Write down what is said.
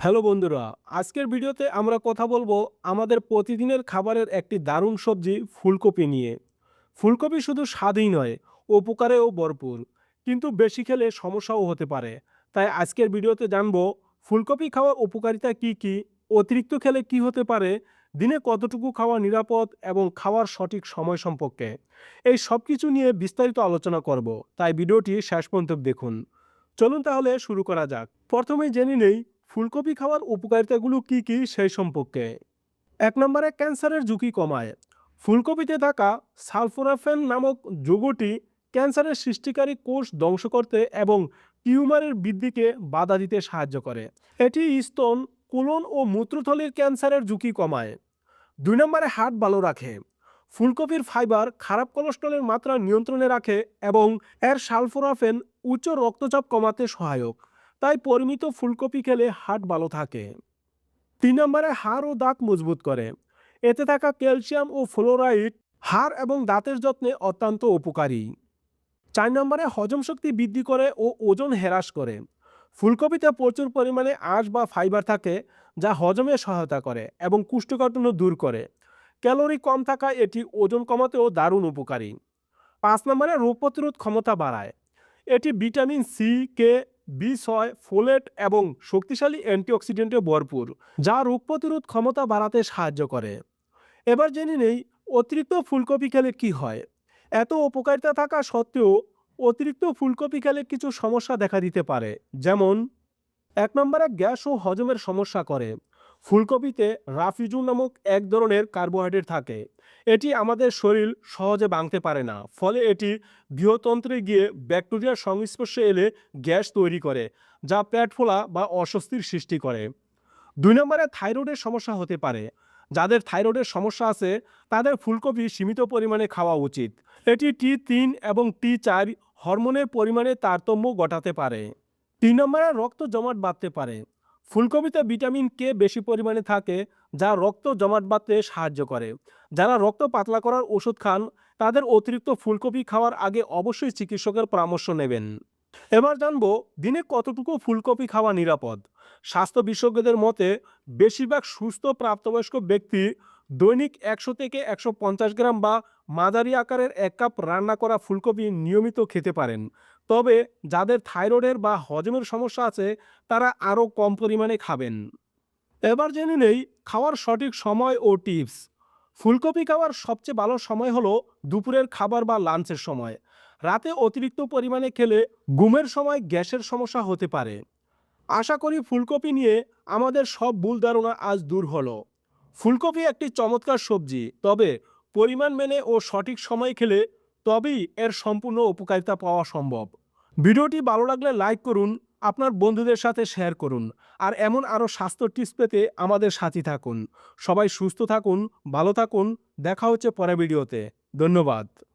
Hello বন্ধুরা, আজকের ভিডিওতে আমরা কথা বলবো আমাদের প্রতিদিনের খাবারের একটি দারুণ সবজি ফুলকপি নিয়ে। ফুলকপি শুধু স্বাদই নয়, উপকারেও ভরপুর, কিন্তু বেশি খেলে সমস্যাও হতে পারে। তাই আজকের ভিডিওতে জানবো ফুলকপি খাওয়ার উপকারিতা কি কি, অতিরিক্ত খেলে কি হতে পারে, দিনে কতটুকু খাওয়া নিরাপদ এবং খাওয়ার সঠিক সময় সম্পর্কে। এই সব কিছু নিয়ে বিস্তারিত আলোচনা করব, তাই ভিডিওটি শেষ পর্যন্ত দেখুন। চলুন তাহলে শুরু করা যাক। প্রথমেই জেনে নেই ফুলকপি খাওয়ার উপকারিতাগুলো কি কি সেই সম্পর্কে। এক নম্বরে ক্যান্সারের ঝুঁকি কমায়। ফুলকপিতে থাকা সালফোরাফেন নামক যৌগটি ক্যান্সারের সৃষ্টিকারী কোষ ধ্বংস করতে এবং টিউমারের বৃদ্ধিকে বাধা দিতে সাহায্য করে। এটি স্তন, কোলন ও মূত্রথলির ক্যান্সারের ঝুঁকি কমায়। দুই নম্বরে হার্ট ভালো রাখে। ফুলকপির ফাইবার খারাপ কোলেস্ট্রলের মাত্রা নিয়ন্ত্রণে রাখে এবং এর সালফোরাফেন উচ্চ রক্তচাপ কমাতে সহায়ক। তাই পরিমিত ফুলকপি খেলে হার্ট ভালো থাকে। তিন নম্বরে হাড় ও দাঁত মজবুত করে। এতে থাকা ক্যালসিয়াম ও ফ্লোরাইড হাড় এবং দাঁতের যত্নে অত্যন্ত উপকারী। চার নম্বরে হজম শক্তি বৃদ্ধি করে ও ওজন হ্রাস করে। ফুলকপিতে প্রচুর পরিমাণে আঁশ বা ফাইবার থাকে, যা হজমে সহায়তা করে এবং কোষ্ঠকাঠিন্য দূর করে। ক্যালোরি কম থাকায় এটি ওজন কমাতেও দারুণ উপকারী। পাঁচ নম্বরে রোগ প্রতিরোধ ক্ষমতা বাড়ায়। এটি ভিটামিন সি, কে, বি6, ফোলেট এবং শক্তিশালী অ্যান্টিঅক্সিডেন্টে ভরপুর, যা রোগ প্রতিরোধ ক্ষমতা বাড়াতে সাহায্য করে। এবার জেনে নেই অতিরিক্ত ফুলকপি খেলে কি হয়। এত উপকারিতা থাকা সত্ত্বেও অতিরিক্ত ফুলকপি খেলে কিছু সমস্যা দেখা দিতে পারে, যেমন এক নম্বরে গ্যাস ও হজমের সমস্যা করে। ফুলকপিতে রাফিজু নামক এক ধরনের কার্বোহাইড্রেট থাকে। এটি আমাদের শরীর সহজে ভাঙতে পারে না, ফলে এটি বৃহতন্ত্রে গিয়ে ব্যাকটেরিয়ার সংস্পর্শে এলে গ্যাস তৈরি করে, যা পেট ফোলা বা অস্বস্তির সৃষ্টি করে। দুই নম্বরে থাইরয়েডের সমস্যা হতে পারে। যাদের থাইরয়েডের সমস্যা আছে তাদের ফুলকপি সীমিত পরিমাণে খাওয়া উচিত। এটি T3 এবং T4 হরমোনের পরিমাণে তারতম্য ঘটাতে পারে। তিন নম্বরে রক্ত জমাট বাঁধতে পারে। ফুলকপিতে ভিটামিন কে বেশি পরিমাণে থাকে, যা রক্ত জমাট বাঁধতে সাহায্য করে। যারা রক্ত পাতলা করার ওষুধ খান তাদের অতিরিক্ত ফুলকপি খাওয়ার আগে অবশ্যই চিকিৎসকের পরামর্শ নেবেন। এবার জানবো দিনে কতটুকু ফুলকপি খাওয়া নিরাপদ। স্বাস্থ্য বিশেষজ্ঞদের মতে বেশিরভাগ সুস্থ প্রাপ্তবয়স্ক ব্যক্তি দৈনিক 100 থেকে 150 গ্রাম বা মাঝারি আকারের 1 কাপ রান্না করা ফুলকপি নিয়মিত খেতে পারেন। তবে যাদের থাইরয়েডের বা হজমের সমস্যা আছে তারা আরও কম পরিমাণে খাবেন। এবার জেনে নেই খাওয়ার সঠিক সময় ও টিপস। ফুলকপি খাওয়ার সবচেয়ে ভালো সময় হলো দুপুরের খাবার বা লাঞ্চের সময়। রাতে অতিরিক্ত পরিমাণে খেলে ঘুমের সময় গ্যাসের সমস্যা হতে পারে। আশা করি ফুলকপি নিয়ে আমাদের সব ভুল ধারণা আজ দূর হলো। ফুলকপি একটি চমৎকার সবজি, তবে পরিমাণ মেনে ও সঠিক সময় খেলে তবেই এর সম্পূর্ণ উপকারিতা পাওয়া সম্ভব। ভিডিওটি ভালো লাগলে লাইক করুন, আপনার বন্ধুদের সাথে শেয়ার করুন, আর এমন আরও স্বাস্থ্য টিপস পেতে আমাদের সাথী থাকুন। সবাই সুস্থ থাকুন, ভালো থাকুন। দেখা হচ্ছে পরের ভিডিওতে। ধন্যবাদ।